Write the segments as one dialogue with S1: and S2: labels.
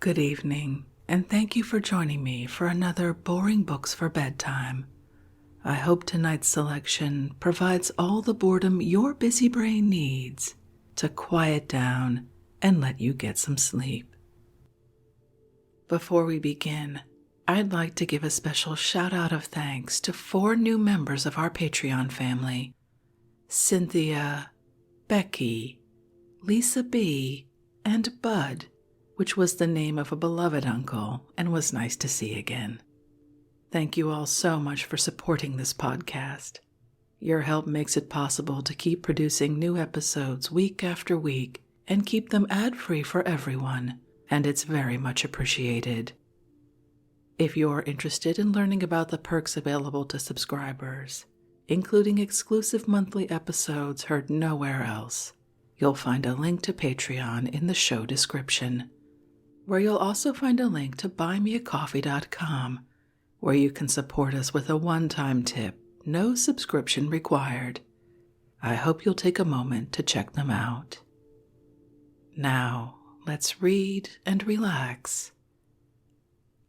S1: Good evening, and thank you for joining me for another Boring Books for Bedtime. I hope tonight's selection provides all the boredom your busy brain needs to quiet down and let you get some sleep. Before we begin, I'd like to give a special shout out of thanks to 4 new members of our Patreon family: Cynthia, Becky, Lisa B., and Bud, which was the name of a beloved uncle and was nice to see again. Thank you all so much for supporting this podcast. Your help makes it possible to keep producing new episodes week after week and keep them ad-free for everyone, and it's very much appreciated. If you're interested in learning about the perks available to subscribers, including exclusive monthly episodes heard nowhere else, you'll find a link to Patreon in the show description, where you'll also find a link to buymeacoffee.com, where you can support us with a one-time tip, no subscription required. I hope you'll take a moment to check them out. Now, let's read and relax.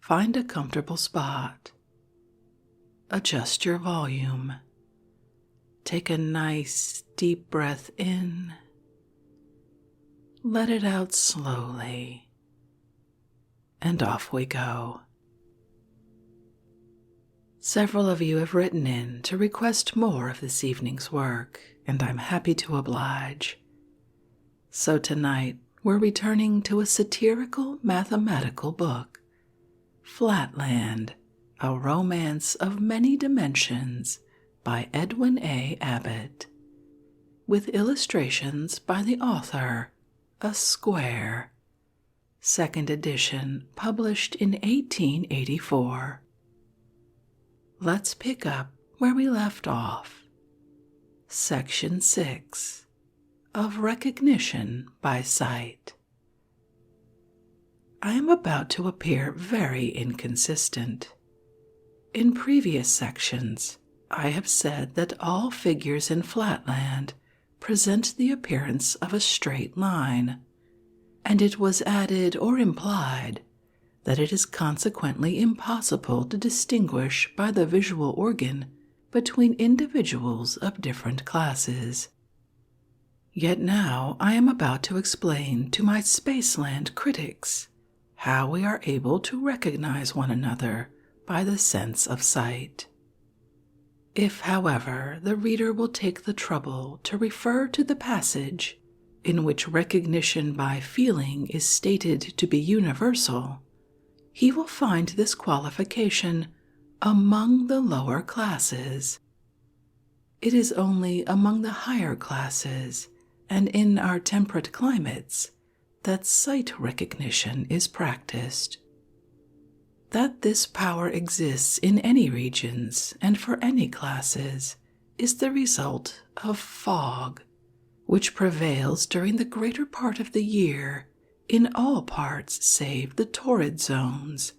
S1: Find a comfortable spot. Adjust your volume. Take a nice, deep breath in. Let it out slowly. And off we go. Several of you have written in to request more of this evening's work, and I'm happy to oblige. So tonight, we're returning to a satirical mathematical book, Flatland, a romance of many dimensions by Edwin A. Abbott, with illustrations by the author, A Square. Second edition, published in 1884. Let's pick up where we left off. Section 6 of Recognition by Sight. I am about to appear very inconsistent. In previous sections, I have said that all figures in Flatland present the appearance of a straight line, and it was added or implied that it is consequently impossible to distinguish by the visual organ between individuals of different classes. Yet now I am about to explain to my Spaceland critics how we are able to recognize one another by the sense of sight. If, however, the reader will take the trouble to refer to the passage in which recognition by feeling is stated to be universal, he will find this qualification among the lower classes. It is only among the higher classes and in our temperate climates that sight recognition is practiced. That this power exists in any regions and for any classes is the result of fog, which prevails during the greater part of the year in all parts save the torrid zones.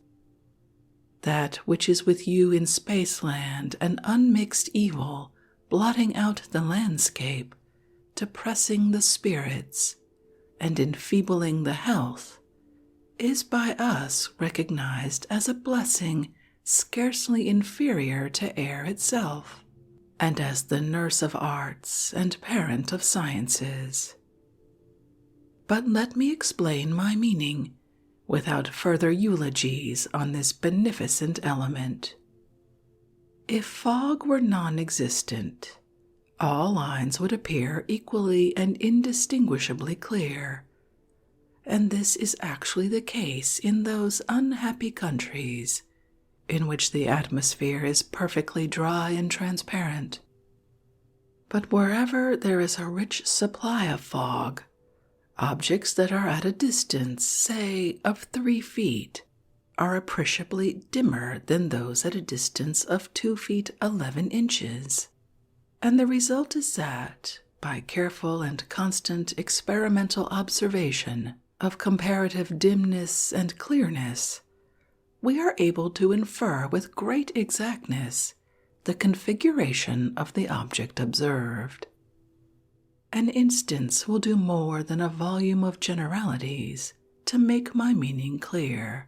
S1: That which is with you in Spaceland an unmixed evil, blotting out the landscape, depressing the spirits, and enfeebling the health, is by us recognized as a blessing scarcely inferior to air itself, and as the nurse of arts and parent of sciences. But let me explain my meaning without further eulogies on this beneficent element. If fog were non-existent, all lines would appear equally and indistinguishably clear, and this is actually the case in those unhappy countries in which the atmosphere is perfectly dry and transparent. But wherever there is a rich supply of fog, objects that are at a distance, say, of 3 feet, are appreciably dimmer than those at a distance of 2 feet 11 inches. And the result is that, by careful and constant experimental observation of comparative dimness and clearness, we are able to infer with great exactness the configuration of the object observed. An instance will do more than a volume of generalities to make my meaning clear.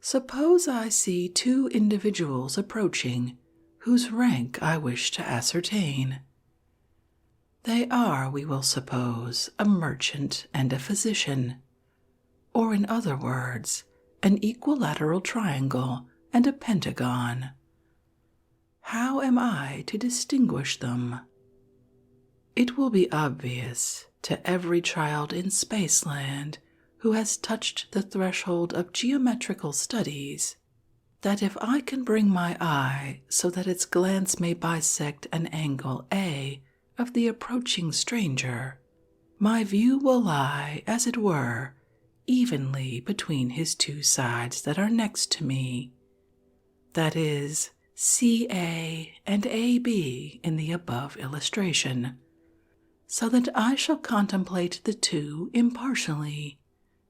S1: Suppose I see two individuals approaching whose rank I wish to ascertain. They are, we will suppose, a merchant and a physician, or in other words, an equilateral triangle and a pentagon. How am I to distinguish them? It will be obvious to every child in Spaceland who has touched the threshold of geometrical studies that if I can bring my eye so that its glance may bisect an angle A of the approaching stranger, my view will lie, as it were, evenly between his two sides that are next to me, that is, CA and AB in the above illustration, so that I shall contemplate the two impartially,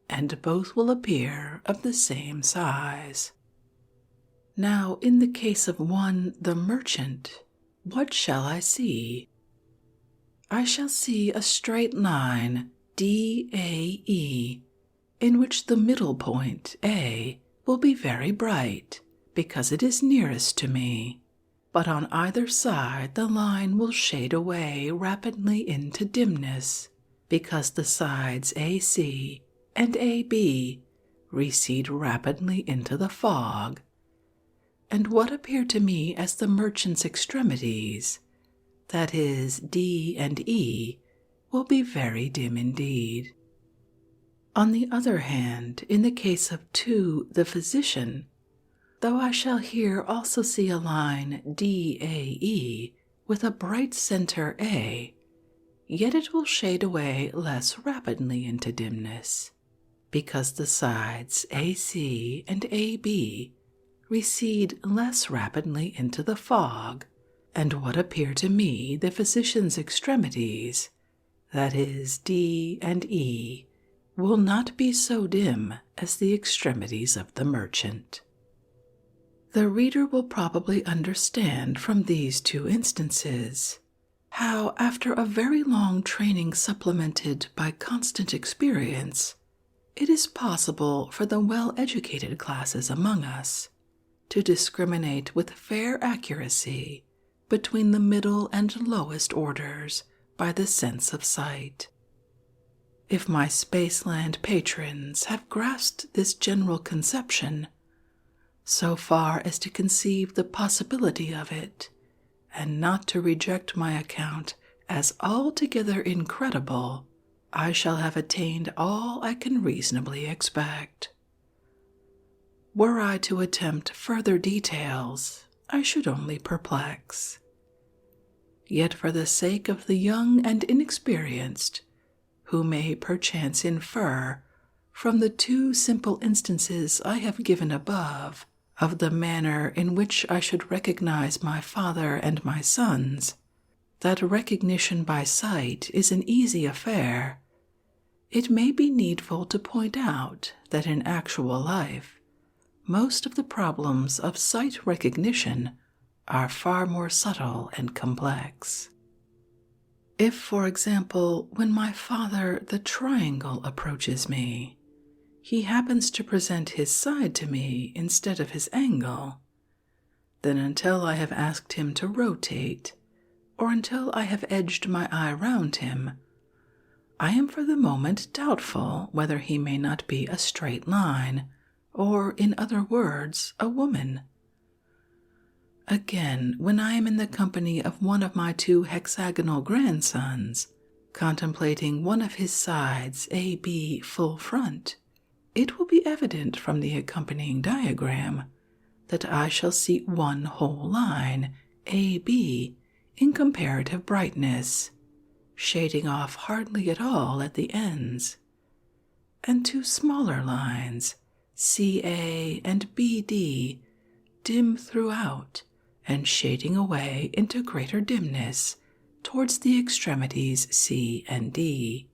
S1: and both will appear of the same size. Now, in the case of one, the merchant, what shall I see? I shall see a straight line, DAE, in which the middle point, A, will be very bright, because it is nearest to me, but on either side the line will shade away rapidly into dimness, because the sides AC and AB recede rapidly into the fog, and what appear to me as the merchant's extremities, that is, D and E, will be very dim indeed. On the other hand, in the case of 2, the physician, though I shall here also see a line DAE with a bright center A, yet it will shade away less rapidly into dimness, because the sides AC and AB recede less rapidly into the fog, and what appear to me the physician's extremities, that is, D and E, will not be so dim as the extremities of the merchant. The reader will probably understand from these two instances how, after a very long training supplemented by constant experience, it is possible for the well-educated classes among us to discriminate with fair accuracy between the middle and lowest orders by the sense of sight. If my Spaceland patrons have grasped this general conception so far as to conceive the possibility of it, and not to reject my account as altogether incredible, I shall have attained all I can reasonably expect. Were I to attempt further details, I should only perplex. Yet for the sake of the young and inexperienced, who may perchance infer, from the 2 simple instances I have given above, of the manner in which I should recognize my father and my sons, that recognition by sight is an easy affair, it may be needful to point out that in actual life, most of the problems of sight recognition are far more subtle and complex. If, for example, when my father, the triangle, approaches me, he happens to present his side to me instead of his angle, then until I have asked him to rotate, or until I have edged my eye round him, I am for the moment doubtful whether he may not be a straight line, or, in other words, a woman. Again, when I am in the company of one of my 2 hexagonal grandsons, contemplating one of his sides AB full front, it will be evident from the accompanying diagram that I shall see one whole line, AB, in comparative brightness, shading off hardly at all at the ends, and 2 smaller lines, CA and BD, dim throughout and shading away into greater dimness towards the extremities C and D.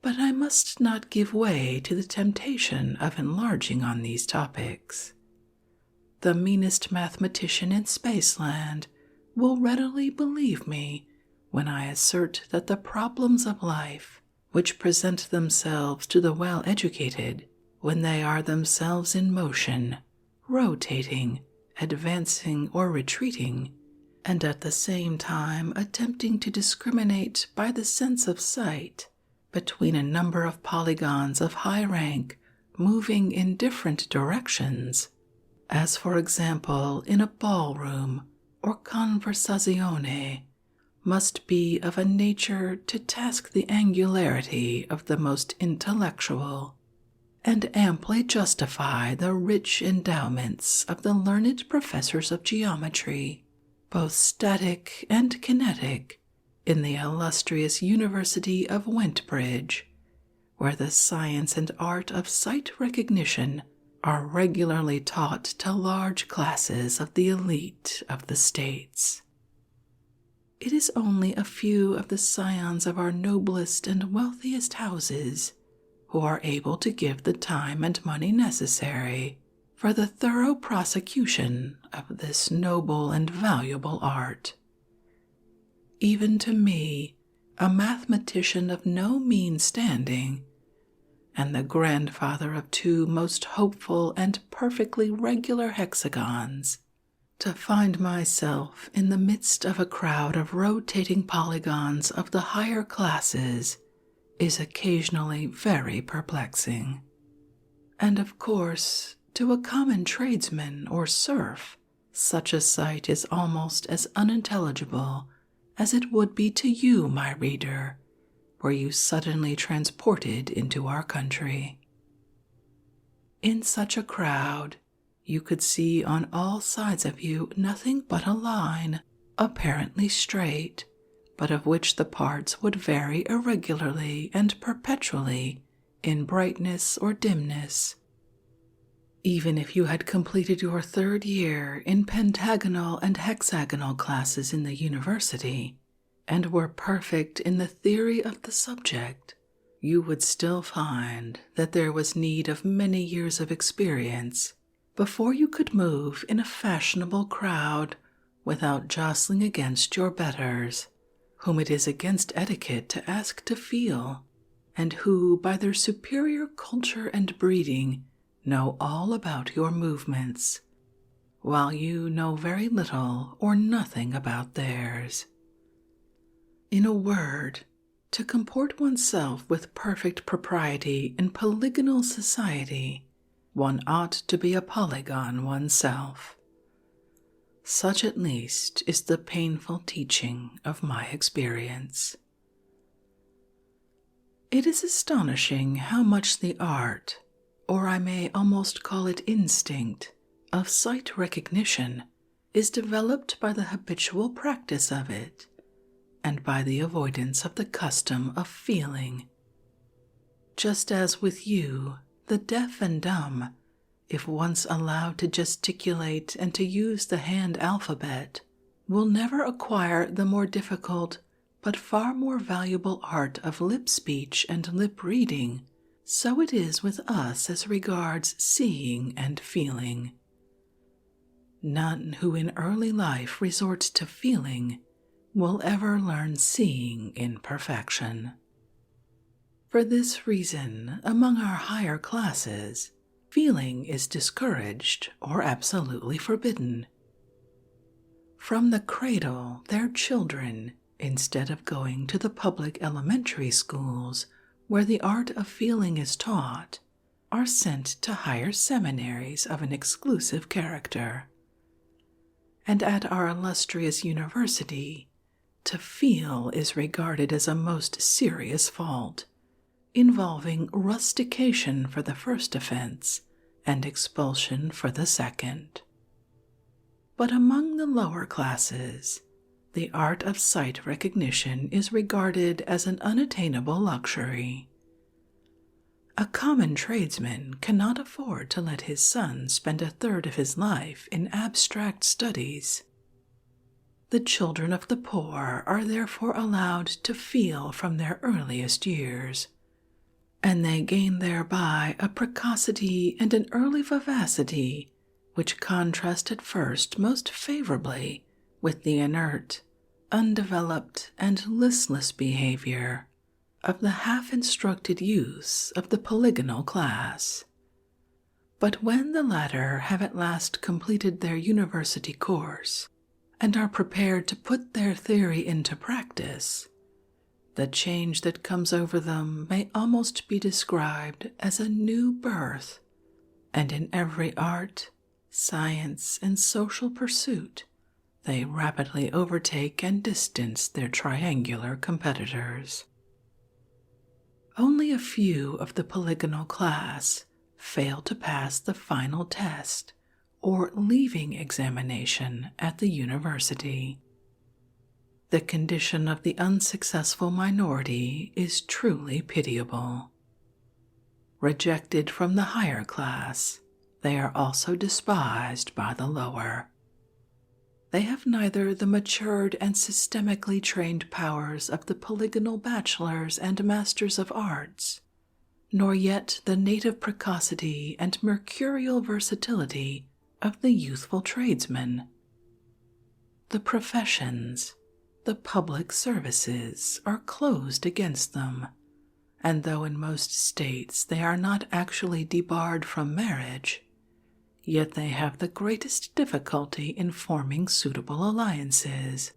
S1: But I must not give way to the temptation of enlarging on these topics. The meanest mathematician in Spaceland will readily believe me when I assert that the problems of life, which present themselves to the well-educated when they are themselves in motion, rotating, advancing, or retreating, and at the same time attempting to discriminate by the sense of sight between a number of polygons of high rank moving in different directions, as for example in a ballroom or conversazione, must be of a nature to task the angularity of the most intellectual, and amply justify the rich endowments of the learned professors of geometry, both static and kinetic, in the illustrious University of Wentbridge, where the science and art of sight recognition are regularly taught to large classes of the elite of the States. It is only a few of the scions of our noblest and wealthiest houses who are able to give the time and money necessary for the thorough prosecution of this noble and valuable art. Even to me, a mathematician of no mean standing, and the grandfather of two most hopeful and perfectly regular hexagons, to find myself in the midst of a crowd of rotating polygons of the higher classes is occasionally very perplexing. And of course, to a common tradesman or serf, such a sight is almost as unintelligible as it would be to you, my reader, were you suddenly transported into our country. In such a crowd, you could see on all sides of you nothing but a line, apparently straight, but of which the parts would vary irregularly and perpetually in brightness or dimness. Even if you had completed your third year in pentagonal and hexagonal classes in the university, and were perfect in the theory of the subject, you would still find that there was need of many years of experience before you could move in a fashionable crowd without jostling against your betters, whom it is against etiquette to ask to feel, and who, by their superior culture and breeding, know all about your movements, while you know very little or nothing about theirs. In a word, to comport oneself with perfect propriety in polygonal society, one ought to be a polygon oneself. Such at least is the painful teaching of my experience. It is astonishing how much the art, or I may almost call it instinct, of sight recognition is developed by the habitual practice of it, and by the avoidance of the custom of feeling. Just as with you, the deaf and dumb, if once allowed to gesticulate and to use the hand alphabet, will never acquire the more difficult but far more valuable art of lip speech and lip reading, so it is with us as regards seeing and feeling. None who in early life resort to feeling will ever learn seeing in perfection. For this reason, among our higher classes, feeling is discouraged or absolutely forbidden. From the cradle, their children, instead of going to the public elementary schools where the art of feeling is taught, are sent to higher seminaries of an exclusive character. And at our illustrious university, to feel is regarded as a most serious fault, involving rustication for the first offense and expulsion for the second. But among the lower classes, the art of sight recognition is regarded as an unattainable luxury. A common tradesman cannot afford to let his son spend a third of his life in abstract studies. The children of the poor are therefore allowed to feel from their earliest years, and they gain thereby a precocity and an early vivacity which contrast at first most favorably with the inert, undeveloped, and listless behavior of the half-instructed use of the polygonal class. But when the latter have at last completed their university course and are prepared to put their theory into practice, the change that comes over them may almost be described as a new birth, and in every art, science, and social pursuit, they rapidly overtake and distance their triangular competitors. Only a few of the polygonal class fail to pass the final test or leaving examination at the university. The condition of the unsuccessful minority is truly pitiable. Rejected from the higher class, they are also despised by the lower. They have neither the matured and systemically trained powers of the polygonal bachelors and masters of arts, nor yet the native precocity and mercurial versatility of the youthful tradesman. The professions, the public services are closed against them, and though in most states they are not actually debarred from marriage, yet they have the greatest difficulty in forming suitable alliances,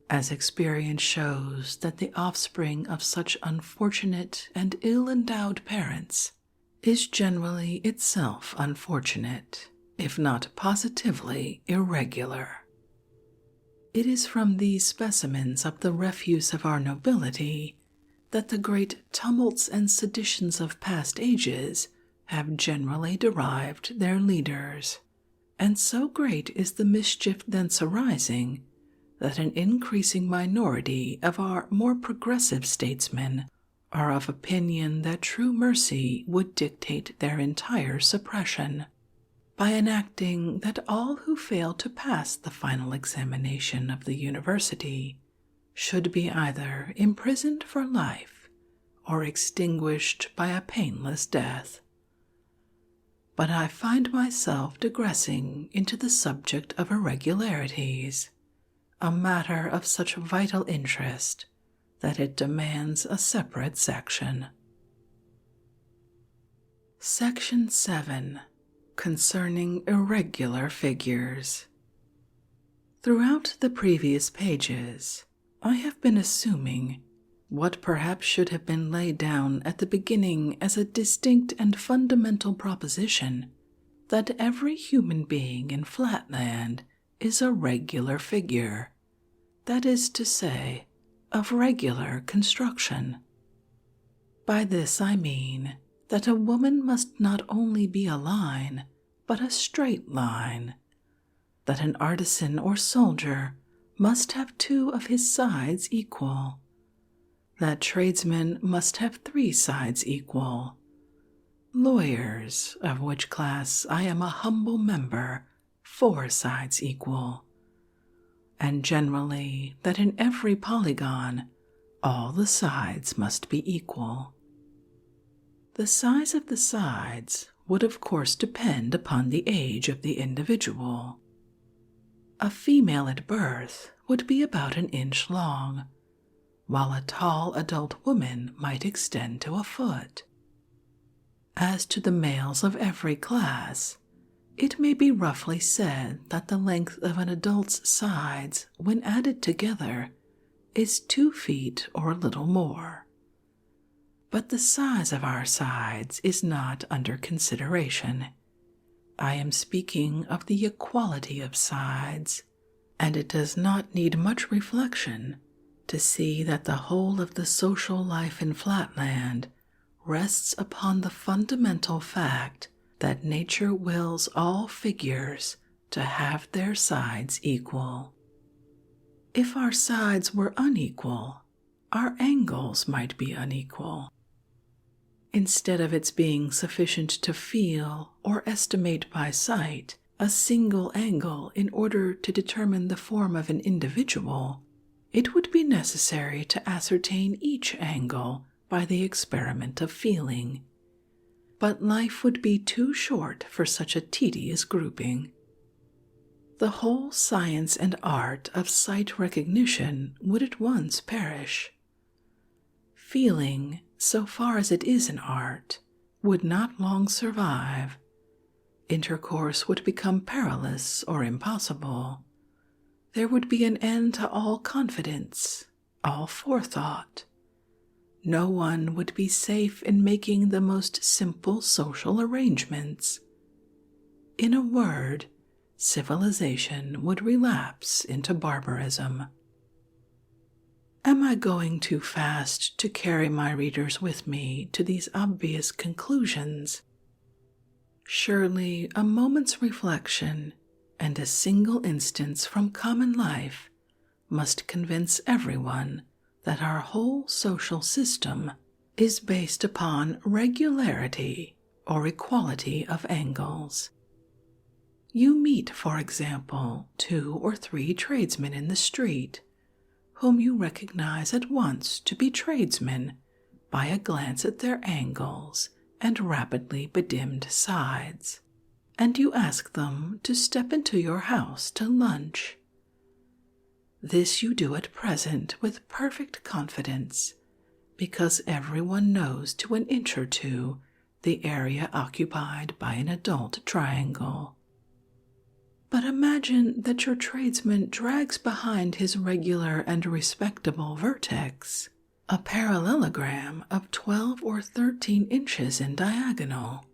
S1: as experience shows that the offspring of such unfortunate and ill-endowed parents is generally itself unfortunate, if not positively irregular. It is from these specimens of the refuse of our nobility that the great tumults and seditions of past ages have generally derived their leaders, and so great is the mischief thence arising that an increasing minority of our more progressive statesmen are of opinion that true mercy would dictate their entire suppression, by enacting that all who fail to pass the final examination of the university should be either imprisoned for life or extinguished by a painless death. But I find myself digressing into the subject of irregularities, a matter of such vital interest that it demands a separate section. Section 7. Concerning irregular figures. Throughout the previous pages, I have been assuming what perhaps should have been laid down at the beginning as a distinct and fundamental proposition, that every human being in Flatland is a regular figure, that is to say, of regular construction. By this I mean that a woman must not only be a line, but a straight line, that an artisan or soldier must have 2 of his sides equal, that tradesmen must have 3 sides equal, lawyers, of which class I am a humble member, 4 sides equal, and generally that in every polygon all the sides must be equal. The size of the sides would of course depend upon the age of the individual. A female at birth would be about an inch long, while a tall adult woman might extend to a foot. As to the males of every class, it may be roughly said that the length of an adult's sides, when added together, is 2 feet or a little more. But the size of our sides is not under consideration. I am speaking of the equality of sides, and it does not need much reflection to see that the whole of the social life in Flatland rests upon the fundamental fact that nature wills all figures to have their sides equal. If our sides were unequal, our angles might be unequal. Instead of its being sufficient to feel or estimate by sight a single angle in order to determine the form of an individual, it would be necessary to ascertain each angle by the experiment of feeling. But life would be too short for such a tedious grouping. The whole science and art of sight recognition would at once perish. Feeling, so far as it is an art, would not long survive. Intercourse would become perilous or impossible. There would be an end to all confidence, all forethought. No one would be safe in making the most simple social arrangements. In a word, civilization would relapse into barbarism. Am I going too fast to carry my readers with me to these obvious conclusions? Surely a moment's reflection and a single instance from common life must convince everyone that our whole social system is based upon regularity or equality of angles. You meet, for example, 2 or 3 tradesmen in the street, whom you recognize at once to be tradesmen by a glance at their angles and rapidly bedimmed sides, and you ask them to step into your house to lunch. This you do at present with perfect confidence, because everyone knows to an inch or two the area occupied by an adult triangle. But imagine that your tradesman drags behind his regular and respectable vertex a parallelogram of 12 or 13 inches in diagonal.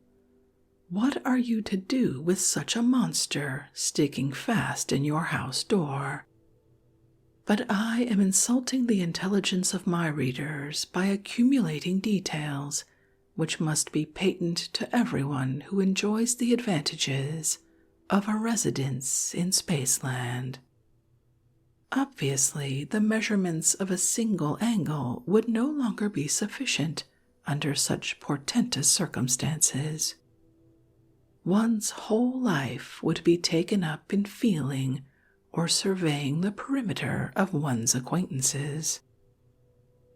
S1: What are you to do with such a monster sticking fast in your house door? But I am insulting the intelligence of my readers by accumulating details which must be patent to everyone who enjoys the advantages of a residence in Spaceland. Obviously, the measurements of a single angle would no longer be sufficient under such portentous circumstances. One's whole life would be taken up in feeling or surveying the perimeter of one's acquaintances.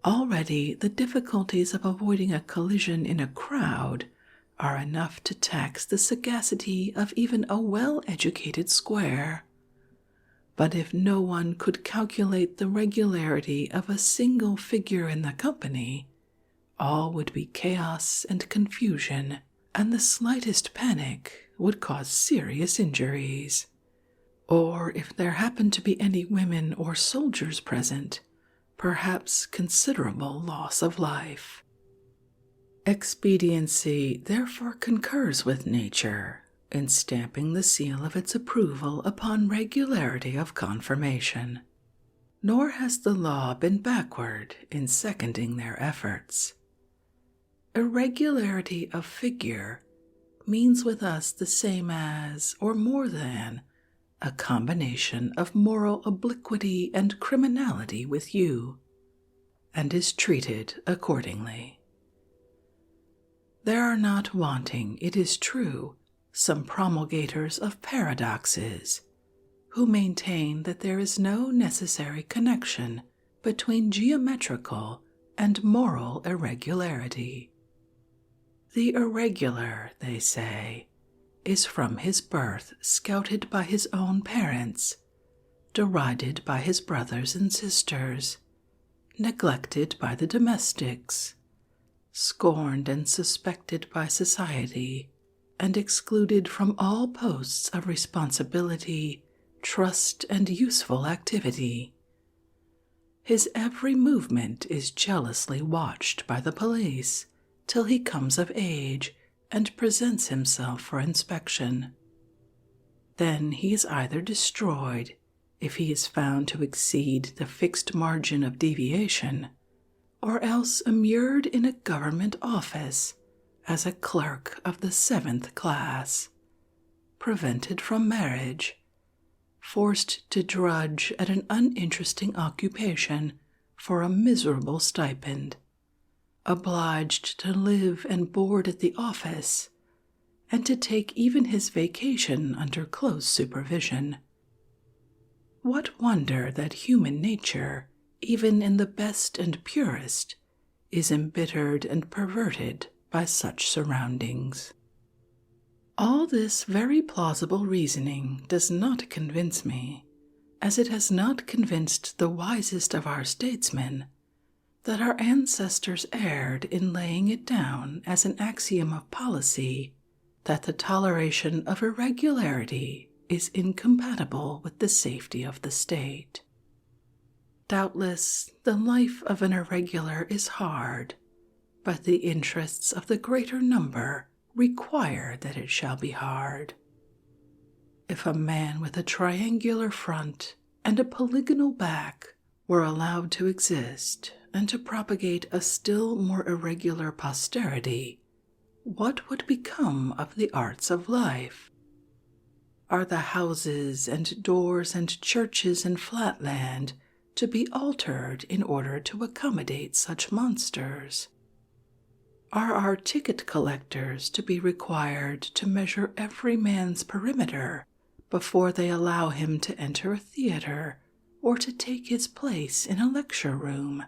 S1: Already the difficulties of avoiding a collision in a crowd are enough to tax the sagacity of even a well-educated square. But if no one could calculate the regularity of a single figure in the company, all would be chaos and confusion, and the slightest panic would cause serious injuries. Or if there happened to be any women or soldiers present, perhaps considerable loss of life. Expediency therefore concurs with nature in stamping the seal of its approval upon regularity of conformation, nor has the law been backward in seconding their efforts. Irregularity of figure means with us the same as, or more than, a combination of moral obliquity and criminality with you, and is treated accordingly. There are not wanting, it is true, some promulgators of paradoxes, who maintain that there is no necessary connection between geometrical and moral irregularity. The irregular, they say, is from his birth scouted by his own parents, derided by his brothers and sisters, neglected by the domestics, scorned and suspected by society, and excluded from all posts of responsibility, trust, and useful activity. His every movement is jealously watched by the police till he comes of age and presents himself for inspection. Then he is either destroyed if he is found to exceed the fixed margin of deviation, or else immured in a government office as a clerk of the 7th class, prevented from marriage, forced to drudge at an uninteresting occupation for a miserable stipend, obliged to live and board at the office, and to take even his vacation under close supervision. What wonder that human nature, even in the best and purest, is embittered and perverted by such surroundings? All this very plausible reasoning does not convince me, as it has not convinced the wisest of our statesmen, that our ancestors erred in laying it down as an axiom of policy that the toleration of irregularity is incompatible with the safety of the state. Doubtless, the life of an irregular is hard, but the interests of the greater number require that it shall be hard. If a man with a triangular front and a polygonal back were allowed to exist and to propagate a still more irregular posterity, what would become of the arts of life? Are the houses and doors and churches in Flatland to be altered in order to accommodate such monsters? Are our ticket collectors to be required to measure every man's perimeter before they allow him to enter a theater or to take his place in a lecture room?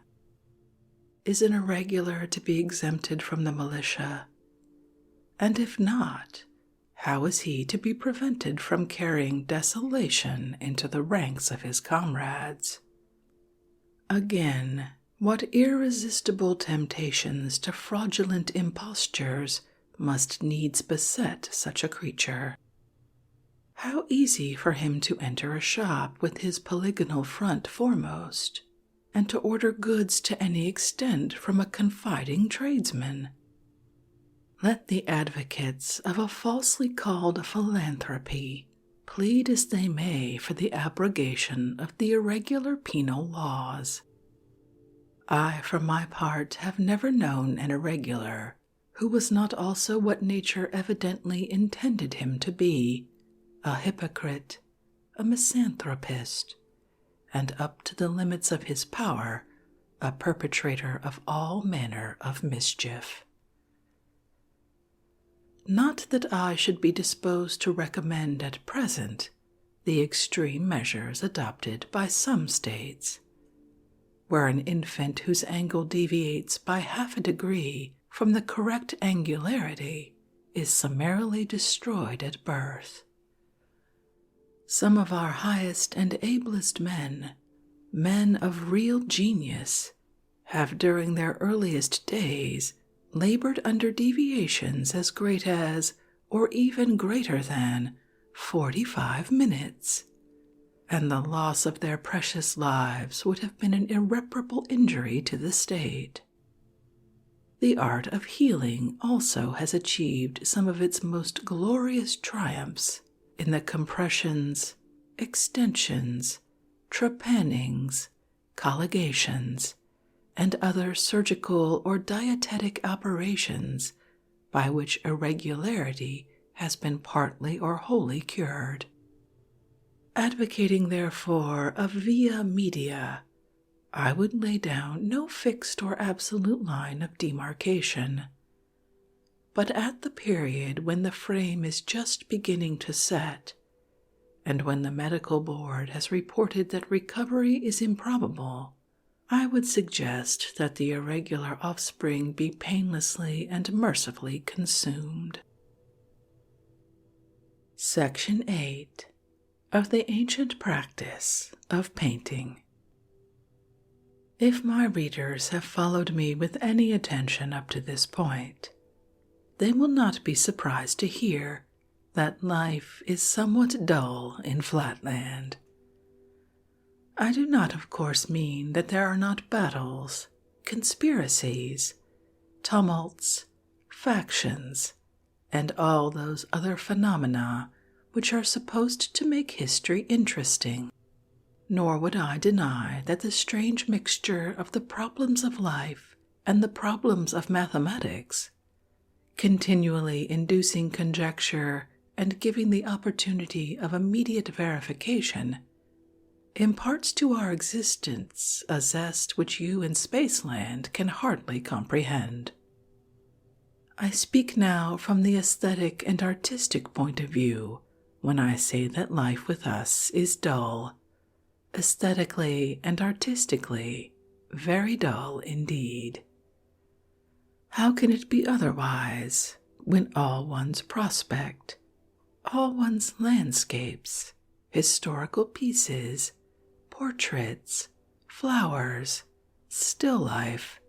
S1: Is an irregular to be exempted from the militia? And if not, how is he to be prevented from carrying desolation into the ranks of his comrades? Again, what irresistible temptations to fraudulent impostures must needs beset such a creature? How easy for him to enter a shop with his polygonal front foremost, and to order goods to any extent from a confiding tradesman. Let the advocates of a falsely called philanthropy plead as they may for the abrogation of the irregular penal laws. I, for my part, have never known an irregular who was not also what nature evidently intended him to be, a hypocrite, a misanthropist, and up to the limits of his power, a perpetrator of all manner of mischief. Not that I should be disposed to recommend at present the extreme measures adopted by some states, where an infant whose angle deviates by half a degree from the correct angularity is summarily destroyed at birth. Some of our highest and ablest men, men of real genius, have during their earliest days labored under deviations as great as, or even greater than, 45 minutes, and the loss of their precious lives would have been an irreparable injury to the state. The art of healing also has achieved some of its most glorious triumphs in the compressions, extensions, trepannings, colligations, and other surgical or dietetic operations by which irregularity has been partly or wholly cured. Advocating, therefore, a via media, I would lay down no fixed or absolute line of demarcation, but at the period when the frame is just beginning to set, and when the medical board has reported that recovery is improbable, I would suggest that the irregular offspring be painlessly and mercifully consumed. Section 8 of the Ancient Practice of Painting. If my readers have followed me with any attention up to this point, they will not be surprised to hear that life is somewhat dull in Flatland. I do not, of course, mean that there are not battles, conspiracies, tumults, factions, and all those other phenomena which are supposed to make history interesting. Nor would I deny that the strange mixture of the problems of life and the problems of mathematics, continually inducing conjecture and giving the opportunity of immediate verification, imparts to our existence a zest which you in Spaceland can hardly comprehend. I speak now from the aesthetic and artistic point of view when I say that life with us is dull, aesthetically and artistically, very dull indeed. How can it be otherwise when all one's prospect, all one's landscapes, historical pieces, portraits, flowers, still life,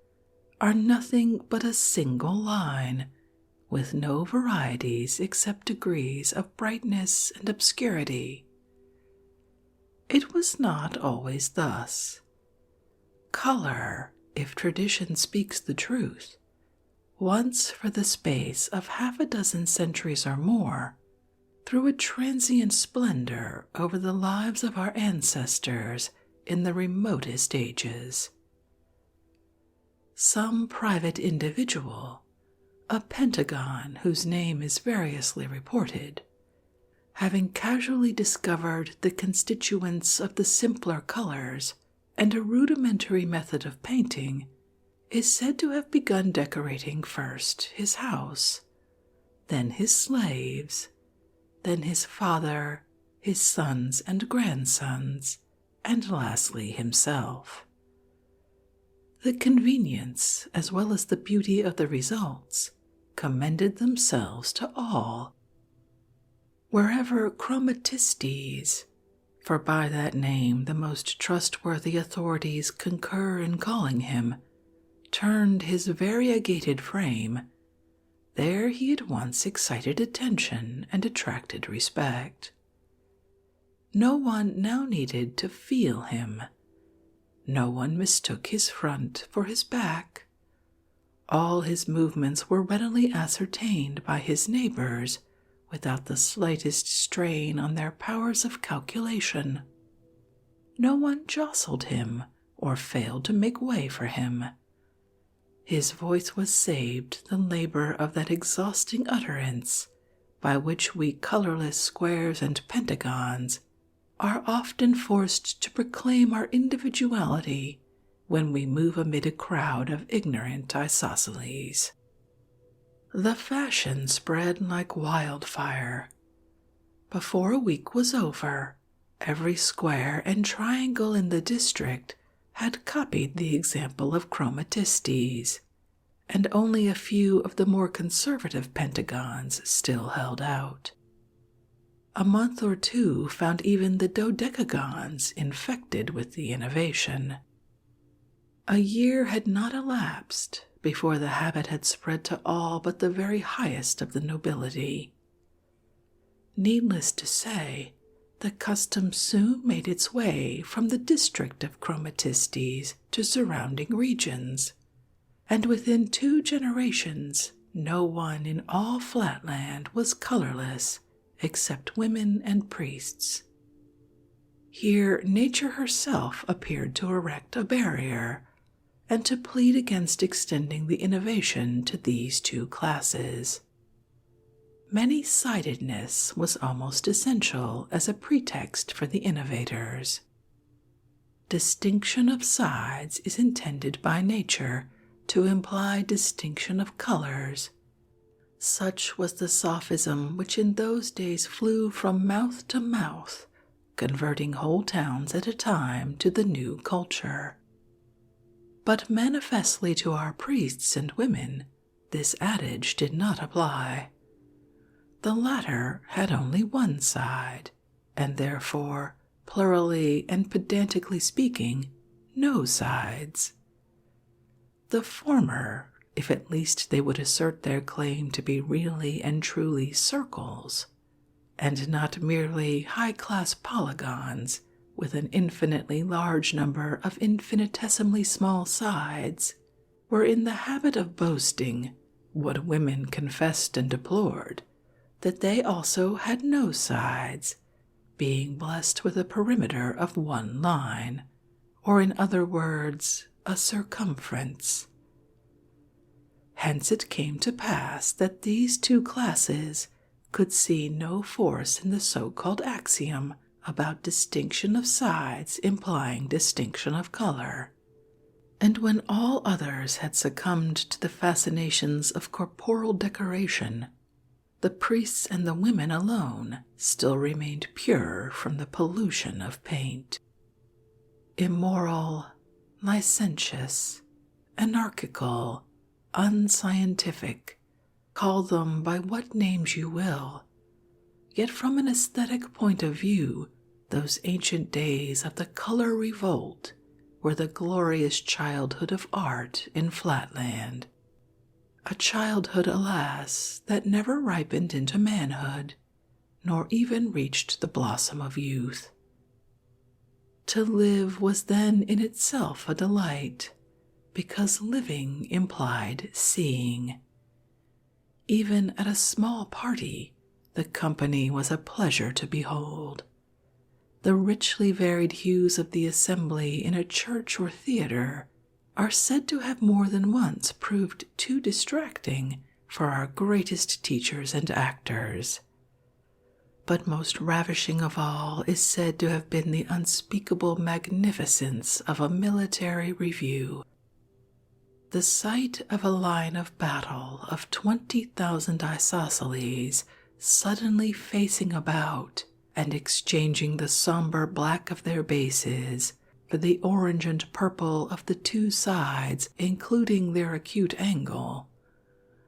S1: are nothing but a single line, with no varieties except degrees of brightness and obscurity. It was not always thus. Color, if tradition speaks the truth, once for the space of half a dozen centuries or more, threw a transient splendor over the lives of our ancestors in the remotest ages. Some private individual, a pentagon whose name is variously reported, having casually discovered the constituents of the simpler colors and a rudimentary method of painting, is said to have begun decorating first his house, then his slaves, then his father, his sons and grandsons, and lastly himself. The convenience, as well as the beauty of the results, commended themselves to all. Wherever chromatistes, for by that name the most trustworthy authorities concur in calling him, turned his variegated frame, there he at once excited attention and attracted respect. No one now needed to feel him. No one mistook his front for his back. All his movements were readily ascertained by his neighbors without the slightest strain on their powers of calculation. No one jostled him or failed to make way for him. His voice was saved the labor of that exhausting utterance by which we colorless squares and pentagons are often forced to proclaim our individuality when we move amid a crowd of ignorant isosceles. The fashion spread like wildfire. Before a week was over, every square and triangle in the district had copied the example of chromatistes, and only a few of the more conservative pentagons still held out. A month or two found even the dodecagons infected with the innovation. A year had not elapsed before the habit had spread to all but the very highest of the nobility. Needless to say, the custom soon made its way from the district of chromatistes to surrounding regions, and within 2 generations no one in all Flatland was colorless except women and priests. Here nature herself appeared to erect a barrier and to plead against extending the innovation to these 2 classes. Many-sidedness was almost essential as a pretext for the innovators. Distinction of sides is intended by nature to imply distinction of colors. Such was the sophism which in those days flew from mouth to mouth, converting whole towns at a time to the new culture. But manifestly to our priests and women, this adage did not apply. The latter had only one side, and therefore, plurally and pedantically speaking, no sides. The former, if at least they would assert their claim to be really and truly circles, and not merely high-class polygons with an infinitely large number of infinitesimally small sides, were in the habit of boasting, what women confessed and deplored, that they also had no sides, being blessed with a perimeter of 1 line, or in other words, a circumference. Hence it came to pass that these 2 classes could see no force in the so-called axiom about distinction of sides implying distinction of color, and when all others had succumbed to the fascinations of corporal decoration, the priests and the women alone still remained pure from the pollution of paint. Immoral, licentious, anarchical, unscientific, call them by what names you will, yet from an aesthetic point of view, those ancient days of the color revolt, were the glorious childhood of art in Flatland. A childhood, alas, that never ripened into manhood, nor even reached the blossom of youth. To live was then in itself a delight, because living implied seeing. Even at a small party, the company was a pleasure to behold. The richly varied hues of the assembly in a church or theater are said to have more than once proved too distracting for our greatest teachers and actors. But most ravishing of all is said to have been the unspeakable magnificence of a military review. The sight of a line of battle of 20,000 isosceles suddenly facing about and exchanging the somber black of their bases for the orange and purple of the two sides, including their acute angle,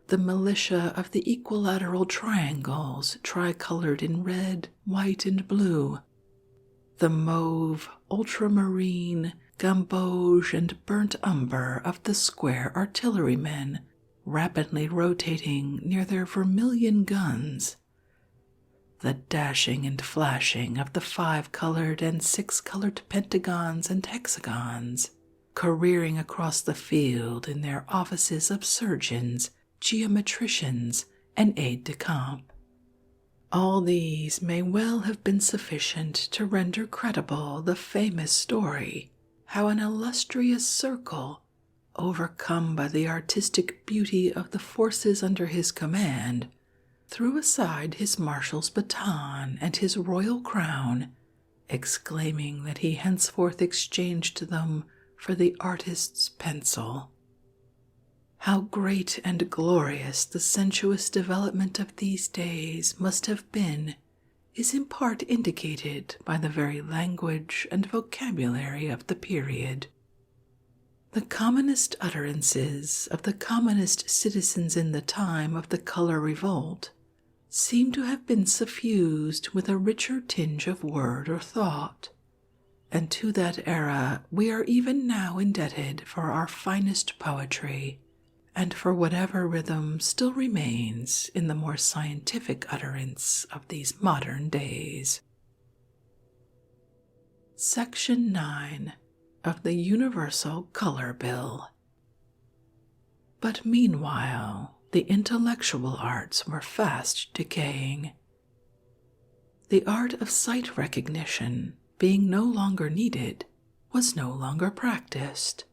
S1: the militia of the equilateral triangles tricolored in red, white, and blue, the mauve, ultramarine, gamboge, and burnt umber of the square artillerymen rapidly rotating near their vermilion guns, the dashing and flashing of the 5-colored and 6-colored pentagons and hexagons, careering across the field in their offices of surgeons, geometricians, and aides-de-camp. All these may well have been sufficient to render credible the famous story how an illustrious circle, overcome by the artistic beauty of the forces under his command, threw aside his marshal's baton and his royal crown, exclaiming that he henceforth exchanged them for the artist's pencil. How great and glorious the sensuous development of these days must have been is in part indicated by the very language and vocabulary of the period. The commonest utterances of the commonest citizens in the time of the color revolt seem to have been suffused with a richer tinge of word or thought, and to that era we are even now indebted for our finest poetry, and for whatever rhythm still remains in the more scientific utterance of these modern days. Section 9 of the Universal Color Bill. But meanwhile, the intellectual arts were fast decaying. The art of sight recognition, being no longer needed, was no longer practiced,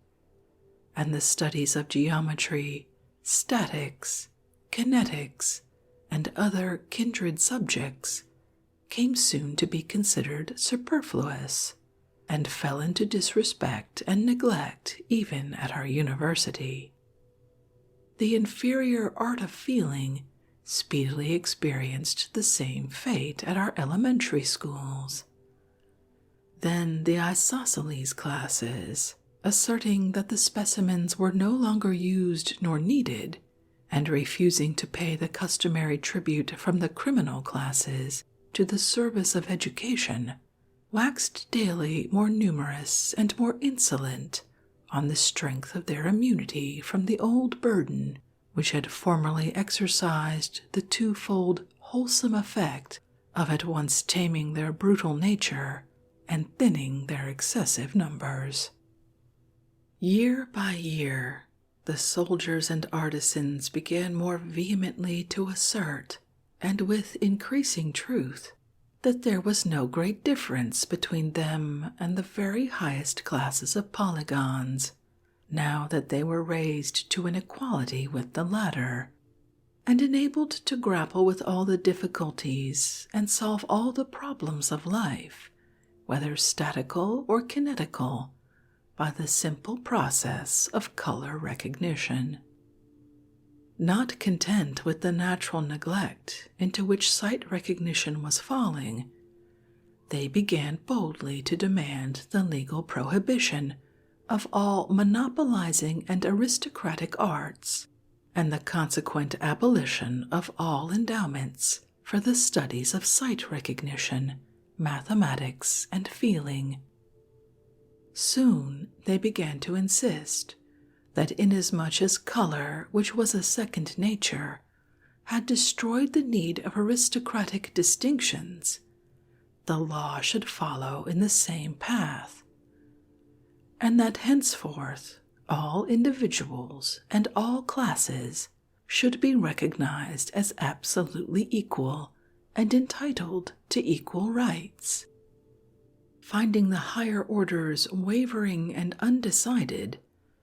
S1: and the studies of geometry, statics, kinetics, and other kindred subjects came soon to be considered superfluous, and fell into disrespect and neglect even at our university. The inferior art of feeling speedily experienced the same fate at our elementary schools. Then the isosceles classes, asserting that the specimens were no longer used nor needed, and refusing to pay the customary tribute from the criminal classes to the service of education, waxed daily more numerous and more insolent on the strength of their immunity from the old burden which had formerly exercised the twofold wholesome effect of at once taming their brutal nature and thinning their excessive numbers. Year by year, the soldiers and artisans began more vehemently to assert, and with increasing truth, that there was no great difference between them and the very highest classes of polygons, now that they were raised to an equality with the latter, and enabled to grapple with all the difficulties and solve all the problems of life, whether statical or kinetical, by the simple process of color recognition. Not content with the natural neglect into which sight recognition was falling, they began boldly to demand the legal prohibition of all monopolizing and aristocratic arts, and the consequent abolition of all endowments for the studies of sight recognition, mathematics, and feeling. Soon they began to insist that inasmuch as color, which was a second nature, had destroyed the need of aristocratic distinctions, the law should follow in the same path, and that henceforth all individuals and all classes should be recognized as absolutely equal and entitled to equal rights. Finding the higher orders wavering and undecided,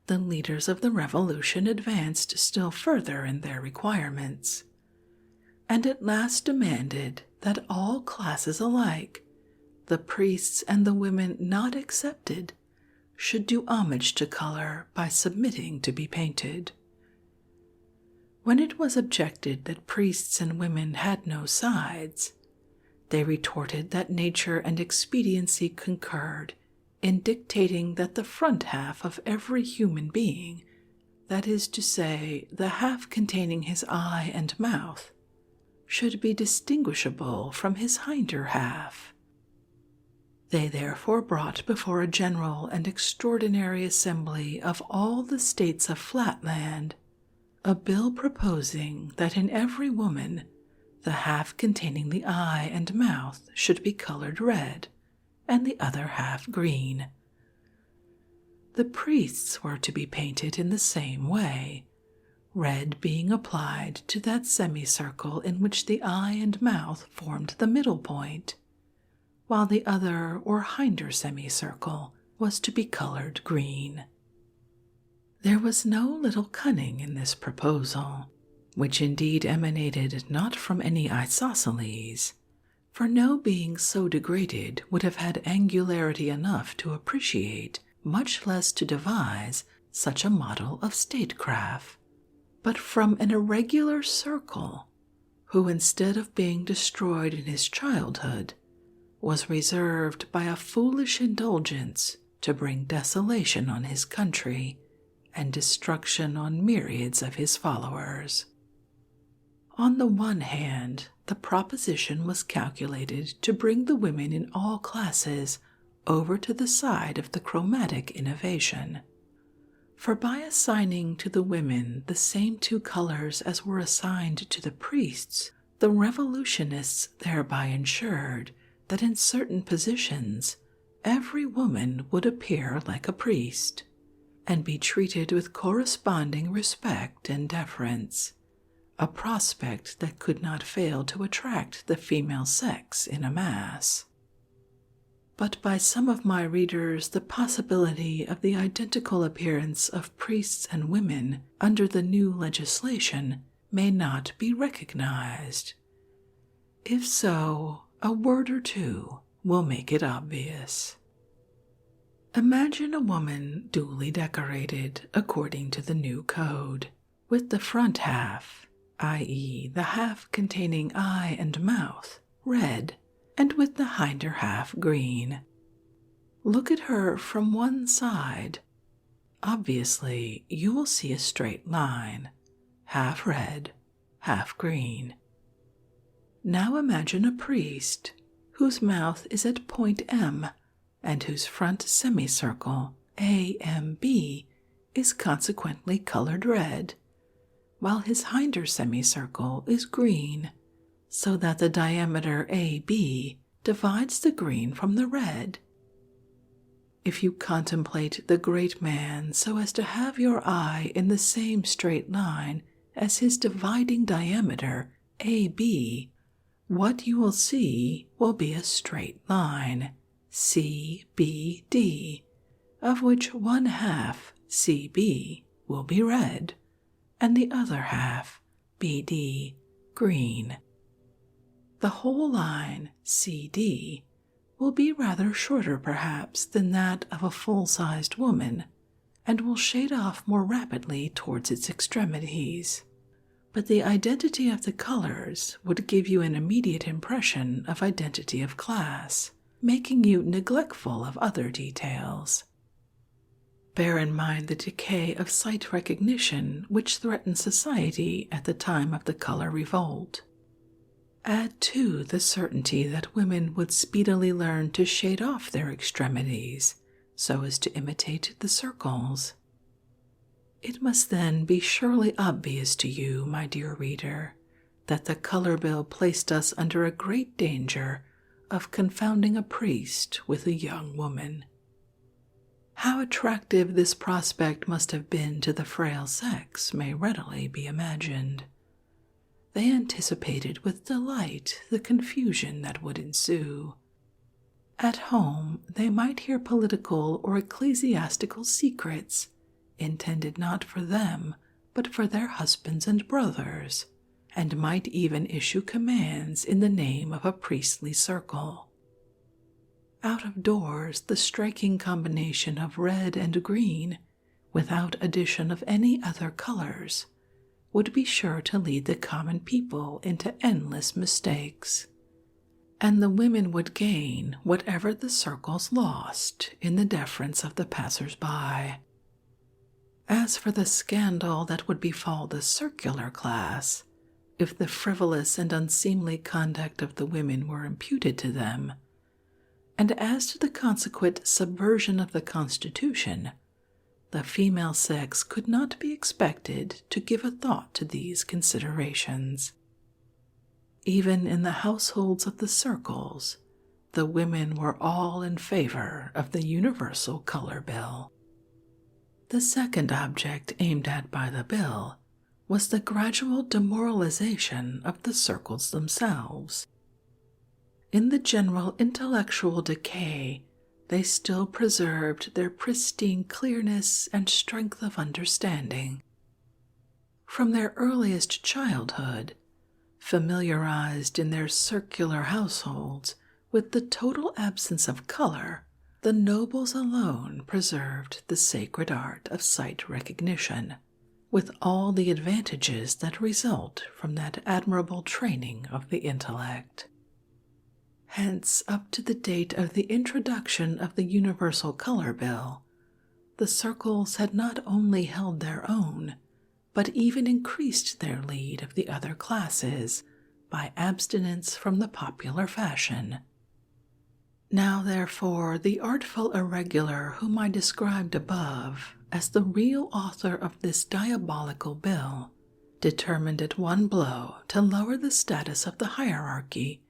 S1: the leaders of the revolution advanced still further in their requirements, and at last demanded that all classes alike, the priests and the women not excepted, should do homage to color by submitting to be painted. When it was objected that priests and women had no sides, they retorted that nature and expediency concurred in dictating that the front half of every human being, that is to say, the half containing his eye and mouth, should be distinguishable from his hinder half. They therefore brought before a general and extraordinary assembly of all the states of Flatland a bill proposing that in every woman the half containing the eye and mouth should be colored red, and the other half green. The priests were to be painted in the same way, red being applied to that semicircle in which the eye and mouth formed the middle point, while the other or hinder semicircle was to be colored green. There was no little cunning in this proposal, which indeed emanated not from any isosceles, for no being so degraded would have had angularity enough to appreciate, much less to devise, such a model of statecraft, but from an irregular circle, who instead of being destroyed in his childhood, was reserved by a foolish indulgence to bring desolation on his country and destruction on myriads of his followers. On the one hand, the proposition was calculated to bring the women in all classes over to the side of the chromatic innovation, for by assigning to the women the same two colors as were assigned to the priests, the revolutionists thereby ensured that in certain positions every woman would appear like a priest, and be treated with corresponding respect and deference, a prospect that could not fail to attract the female sex in a mass. But by some of my readers the possibility of the identical appearance of priests and women under the new legislation may not be recognized. If so, a word or two will make it obvious. Imagine a woman duly decorated according to the new code, with the front half, i.e., the half containing eye and mouth, red, and with the hinder half green. Look at her from one side. Obviously, you will see a straight line, half red, half green. Now imagine a priest whose mouth is at point M and whose front semicircle, AMB, is consequently colored red, while his hinder semicircle is green, so that the diameter AB divides the green from the red. If you contemplate the great man so as to have your eye in the same straight line as his dividing diameter AB, what you will see will be a straight line, CBD, of which one half, CB, will be red, and the other half, BD, green. The whole line, CD, will be rather shorter perhaps than that of a full-sized woman, and will shade off more rapidly towards its extremities. But the identity of the colors would give you an immediate impression of identity of class, making you neglectful of other details. Bear in mind the decay of sight recognition which threatened society at the time of the color revolt. Add, too, the certainty that women would speedily learn to shade off their extremities so as to imitate the circles. It must then be surely obvious to you, my dear reader, that the color bill placed us under a great danger of confounding a priest with a young woman. How attractive this prospect must have been to the frail sex may readily be imagined. They anticipated with delight the confusion that would ensue. At home, they might hear political or ecclesiastical secrets, intended not for them, but for their husbands and brothers, and might even issue commands in the name of a priestly circle. Out of doors, the striking combination of red and green, without addition of any other colors, would be sure to lead the common people into endless mistakes, and the women would gain whatever the circles lost in the deference of the passers-by. As for the scandal that would befall the circular class, if the frivolous and unseemly conduct of the women were imputed to them, and as to the consequent subversion of the Constitution, the female sex could not be expected to give a thought to these considerations. Even in the households of the circles, the women were all in favor of the universal color bill. The second object aimed at by the bill was the gradual demoralization of the circles themselves. In the general intellectual decay, they still preserved their pristine clearness and strength of understanding. From their earliest childhood, familiarized in their circular households with the total absence of color, the nobles alone preserved the sacred art of sight recognition, with all the advantages that result from that admirable training of the intellect. Hence, up to the date of the introduction of the universal color bill, the circles had not only held their own, but even increased their lead of the other classes by abstinence from the popular fashion. Now, therefore, the artful irregular whom I described above as the real author of this diabolical bill determined at one blow to lower the status of the hierarchy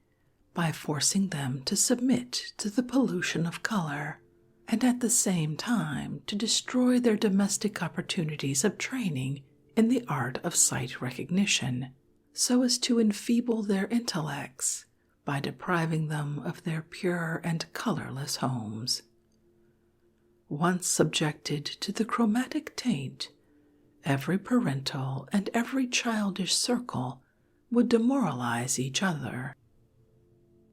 S1: by forcing them to submit to the pollution of color, and at the same time to destroy their domestic opportunities of training in the art of sight recognition, so as to enfeeble their intellects by depriving them of their pure and colorless homes. Once subjected to the chromatic taint, every parental and every childish circle would demoralize each other.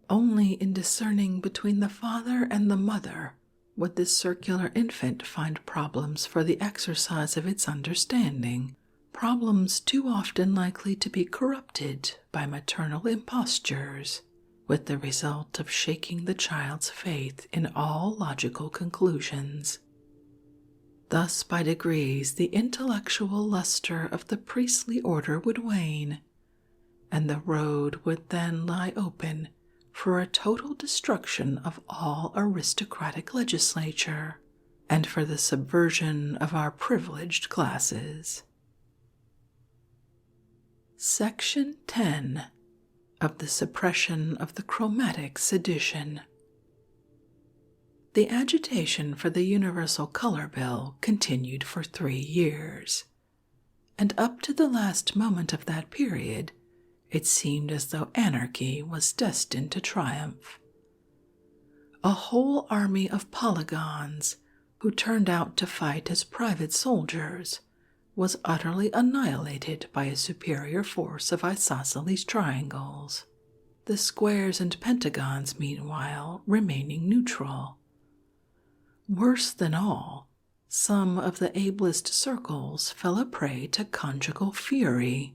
S1: Only in discerning between the father and the mother would this circular infant find problems for the exercise of its understanding, problems too often likely to be corrupted by maternal impostures, with the result of shaking the child's faith in all logical conclusions. Thus, by degrees, the intellectual luster of the priestly order would wane, and the road would then lie open for a total destruction of all aristocratic legislature, and for the subversion of our privileged classes. Section 10 of the Suppression of the Chromatic Sedition. The agitation for the Universal Color Bill continued for 3 years, and up to the last moment of that period, it seemed as though anarchy was destined to triumph. A whole army of polygons, who turned out to fight as private soldiers, was utterly annihilated by a superior force of isosceles triangles, the squares and pentagons meanwhile remaining neutral. Worse than all, some of the ablest circles fell a prey to conjugal fury.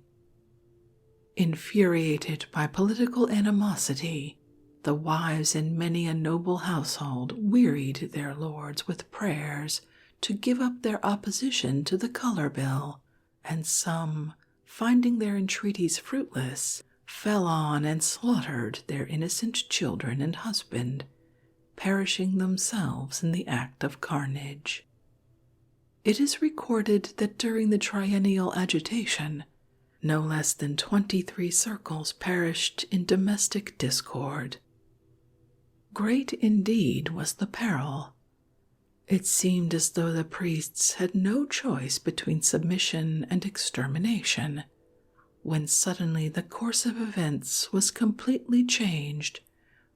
S1: Infuriated by political animosity, the wives in many a noble household wearied their lords with prayers to give up their opposition to the color bill, and some, finding their entreaties fruitless, fell on and slaughtered their innocent children and husband, perishing themselves in the act of carnage. It is recorded that during the triennial agitation, no less than 23 circles perished in domestic discord. Great indeed was the peril. It seemed as though the priests had no choice between submission and extermination, when suddenly the course of events was completely changed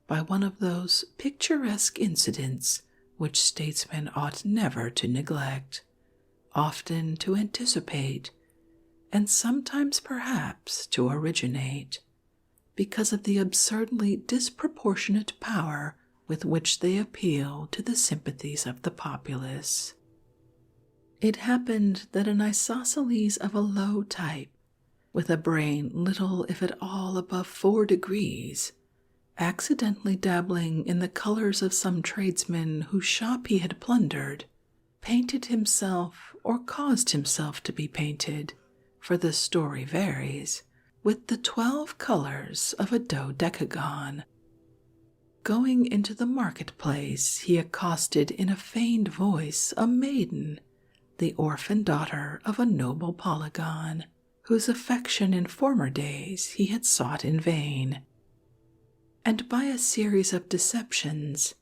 S1: by one of those picturesque incidents which statesmen ought never to neglect, often to anticipate, and sometimes perhaps to originate, because of the absurdly disproportionate power with which they appeal to the sympathies of the populace. It happened that an isosceles of a low type, with a brain little if at all above 4 degrees, accidentally dabbling in the colors of some tradesman whose shop he had plundered, painted himself or caused himself to be painted, for the story varies, with the 12 colors of a dodecagon. Going into the marketplace, he accosted in a feigned voice a maiden, the orphan daughter of a noble polygon, whose affection in former days he had sought in vain, and by a series of deceptions,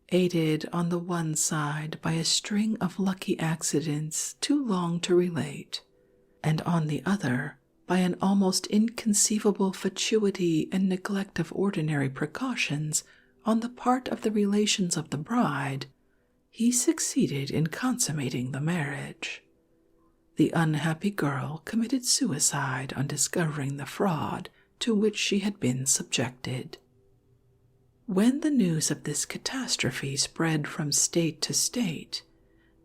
S1: aided on the one side by a string of lucky accidents too long to relate, and on the other by an almost inconceivable fatuity and neglect of ordinary precautions on the part of the relations of the bride, he succeeded in consummating the marriage. The unhappy girl committed suicide on discovering the fraud to which she had been subjected. When the news of this catastrophe spread from state to state,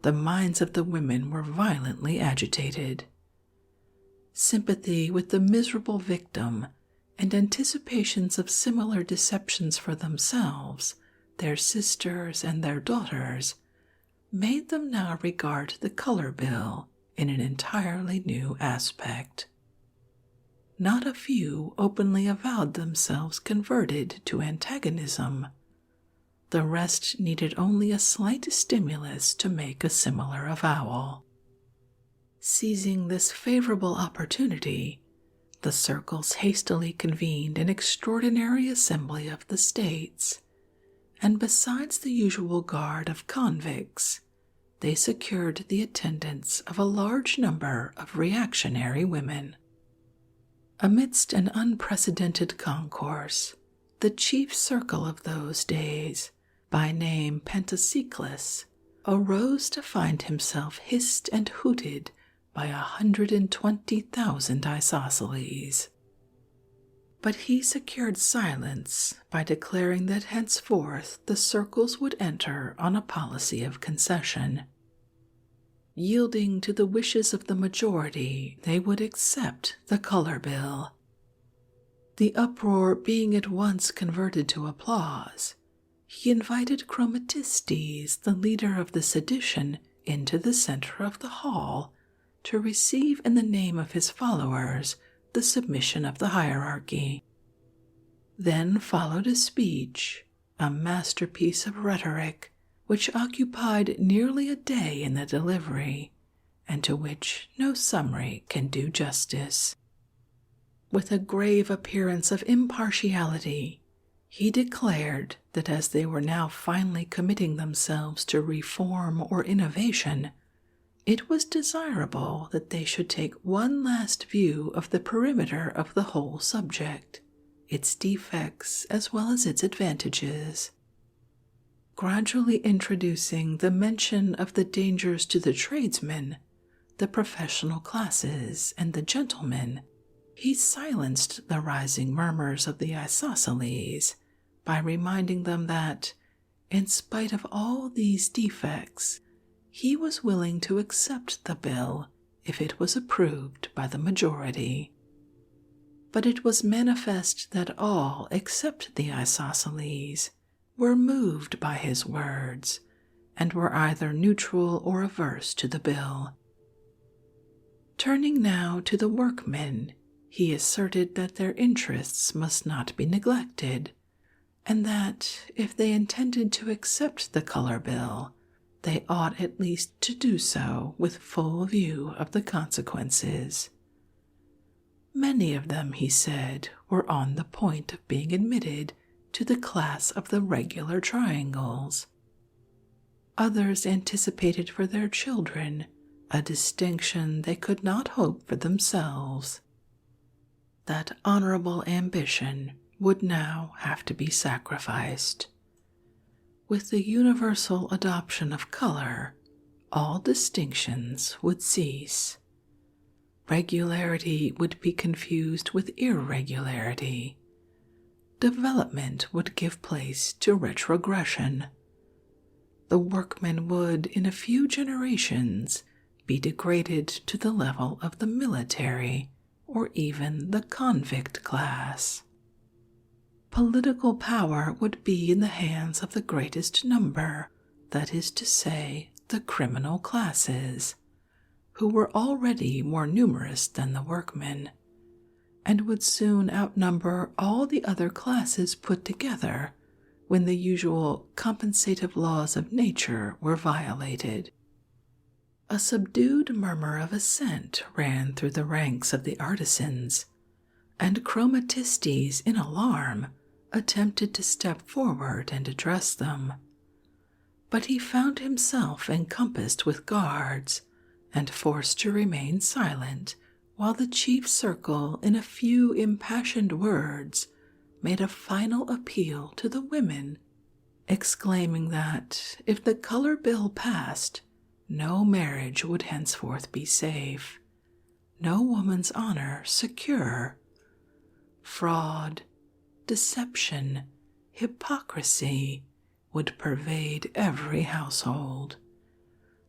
S1: the minds of the women were violently agitated. Sympathy with the miserable victim and anticipations of similar deceptions for themselves, their sisters, and their daughters made them now regard the color bill in an entirely new aspect. Not a few openly avowed themselves converted to antagonism. The rest needed only a slight stimulus to make a similar avowal. Seizing this favorable opportunity, the circles hastily convened an extraordinary assembly of the states, and besides the usual guard of convicts, they secured the attendance of a large number of reactionary women. Amidst an unprecedented concourse, the chief circle of those days, by name Pentasiclus, arose to find himself hissed and hooted by 120,000 isosceles. But he secured silence by declaring that henceforth the circles would enter on a policy of concession. Yielding to the wishes of the majority, they would accept the color bill. The uproar being at once converted to applause, he invited Chromatistes, the leader of the sedition, into the center of the hall to receive in the name of his followers the submission of the hierarchy. Then followed a speech, a masterpiece of rhetoric, which occupied nearly a day in the delivery, and to which no summary can do justice. With a grave appearance of impartiality, he declared that as they were now finally committing themselves to reform or innovation, it was desirable that they should take one last view of the perimeter of the whole subject, its defects as well as its advantages, gradually introducing the mention of the dangers to the tradesmen, the professional classes, and the gentlemen. He silenced the rising murmurs of the isosceles by reminding them that, in spite of all these defects, he was willing to accept the bill if it was approved by the majority. But it was manifest that all except the isosceles were moved by his words, and were either neutral or averse to the bill. Turning now to the workmen, he asserted that their interests must not be neglected, and that if they intended to accept the color bill, they ought at least to do so with full view of the consequences. Many of them, he said, were on the point of being admitted to the class of the regular triangles. Others anticipated for their children a distinction they could not hope for themselves. That honorable ambition would now have to be sacrificed. With the universal adoption of color, all distinctions would cease. Regularity would be confused with irregularity. Development would give place to retrogression. The workman would, in a few generations, be degraded to the level of the military or even the convict class. Political power would be in the hands of the greatest number, that is to say, the criminal classes, who were already more numerous than the workmen, and would soon outnumber all the other classes put together when the usual compensative laws of nature were violated. A subdued murmur of assent ran through the ranks of the artisans, and chromatistes, in alarm, attempted to step forward and address them. But he found himself encompassed with guards, and forced to remain silent while the chief circle, in a few impassioned words, made a final appeal to the women, exclaiming that if the color bill passed, no marriage would henceforth be safe, no woman's honor secure. Fraud, deception, hypocrisy would pervade every household.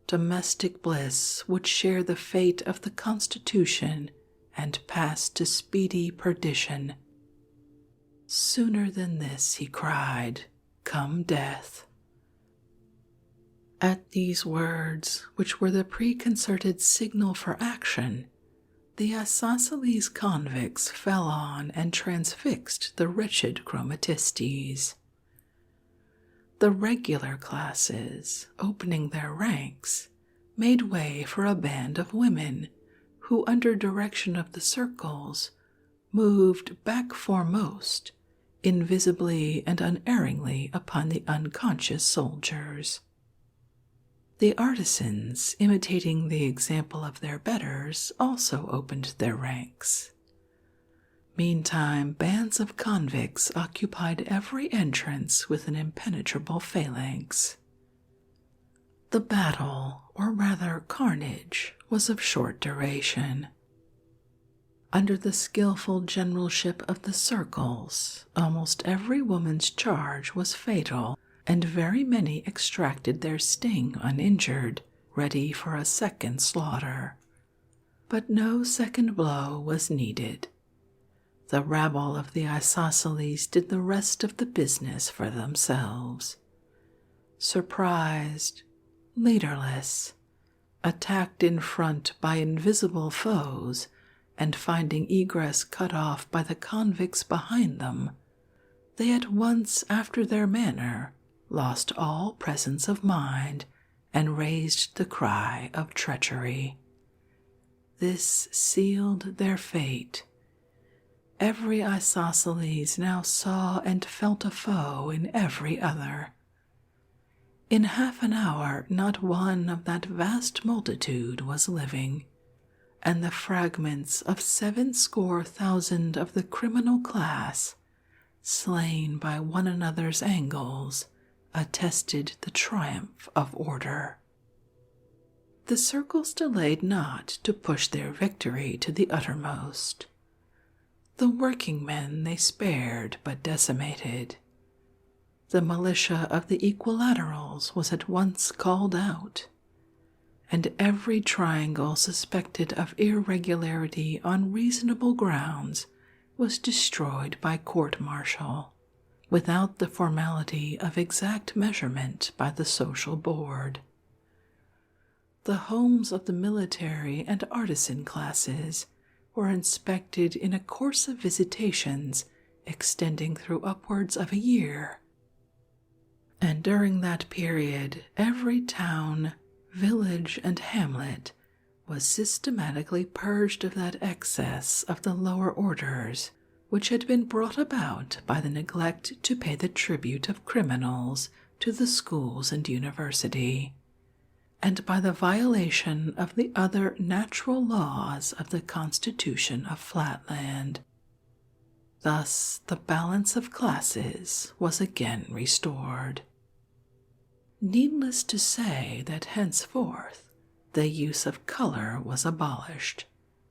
S1: Domestic bliss would share the fate of the Constitution and pass to speedy perdition. Sooner than this, he cried, come death. At these words, which were the preconcerted signal for action, the isosceles convicts fell on and transfixed the wretched chromatistes. The regular classes, opening their ranks, made way for a band of women who, under direction of the circles, moved back foremost, invisibly and unerringly upon the unconscious soldiers. The artisans, imitating the example of their betters, also opened their ranks. Meantime, bands of convicts occupied every entrance with an impenetrable phalanx. The battle, or rather carnage, was of short duration. Under the skillful generalship of the circles, almost every woman's charge was fatal, and very many extracted their sting uninjured, ready for a second slaughter. But no second blow was needed. The rabble of the isosceles did the rest of the business for themselves. Surprised, leaderless, attacked in front by invisible foes, and finding egress cut off by the convicts behind them, they at once, after their manner, lost all presence of mind and raised the cry of treachery. This sealed their fate. Every isosceles now saw and felt a foe in every other. In half an hour not one of that vast multitude was living, and the fragments of 70,000 of the criminal class, slain by one another's angles, attested the triumph of order. The circles delayed not to push their victory to the uttermost. The working men they spared but decimated. The militia of the equilaterals was at once called out, and every triangle suspected of irregularity on reasonable grounds was destroyed by court-martial, without the formality of exact measurement by the social board. The homes of the military and artisan classes were inspected in a course of visitations extending through upwards of a year. And during that period, every town, village, and hamlet was systematically purged of that excess of the lower orders which had been brought about by the neglect to pay the tribute of criminals to the schools and university, and by the violation of the other natural laws of the Constitution of Flatland. Thus the balance of classes was again restored. Needless to say that henceforth the use of color was abolished,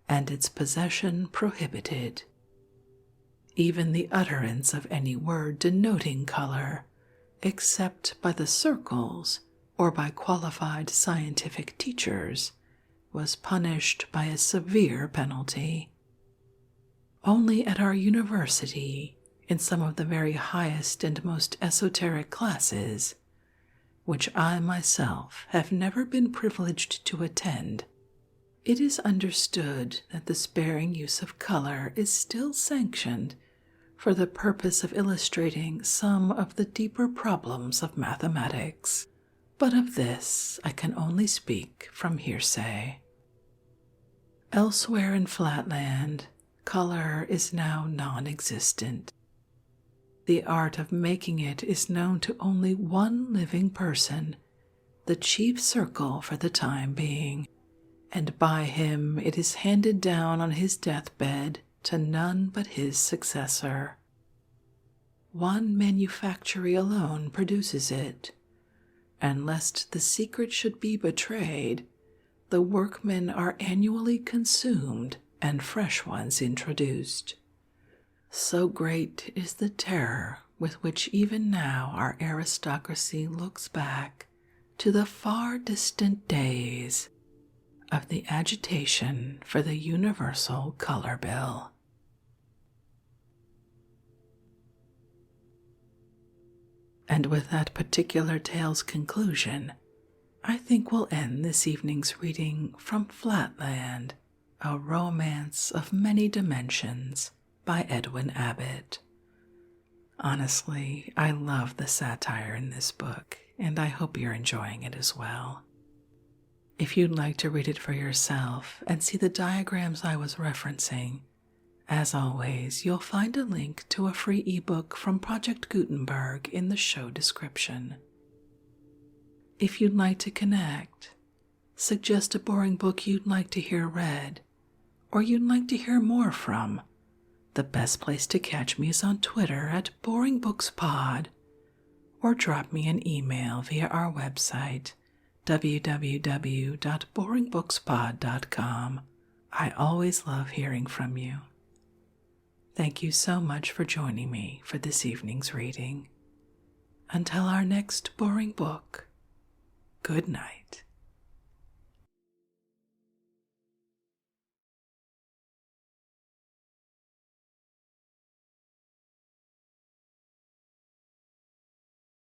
S1: and its possession prohibited. Even the utterance of any word denoting color, except by the circles or by qualified scientific teachers, was punished by a severe penalty. Only at our university, in some of the very highest and most esoteric classes, which I myself have never been privileged to attend, it is understood that the sparing use of color is still sanctioned for the purpose of illustrating some of the deeper problems of mathematics, but of this I can only speak from hearsay. Elsewhere in Flatland, color is now non-existent. The art of making it is known to only one living person, the chief circle for the time being, and by him it is handed down on his deathbed to none but his successor. One manufactory alone produces it, and lest the secret should be betrayed, the workmen are annually consumed and fresh ones introduced. So great is the terror with which even now our aristocracy looks back to the far distant days of the agitation for the universal color bill. And with that particular tale's conclusion, I think we'll end this evening's reading from Flatland, a romance of many dimensions by Edwin Abbott. Honestly, I love the satire in this book, and I hope you're enjoying it as well. If you'd like to read it for yourself and see the diagrams I was referencing, as always, you'll find a link to a free ebook from Project Gutenberg in the show description. If you'd like to connect, suggest a boring book you'd like to hear read, or you'd like to hear more from, the best place to catch me is on Twitter at BoringBooksPod, or drop me an email via our website, www.boringbookspod.com. I always love hearing from you. Thank you so much for joining me for this evening's reading. Until our next boring book, good night.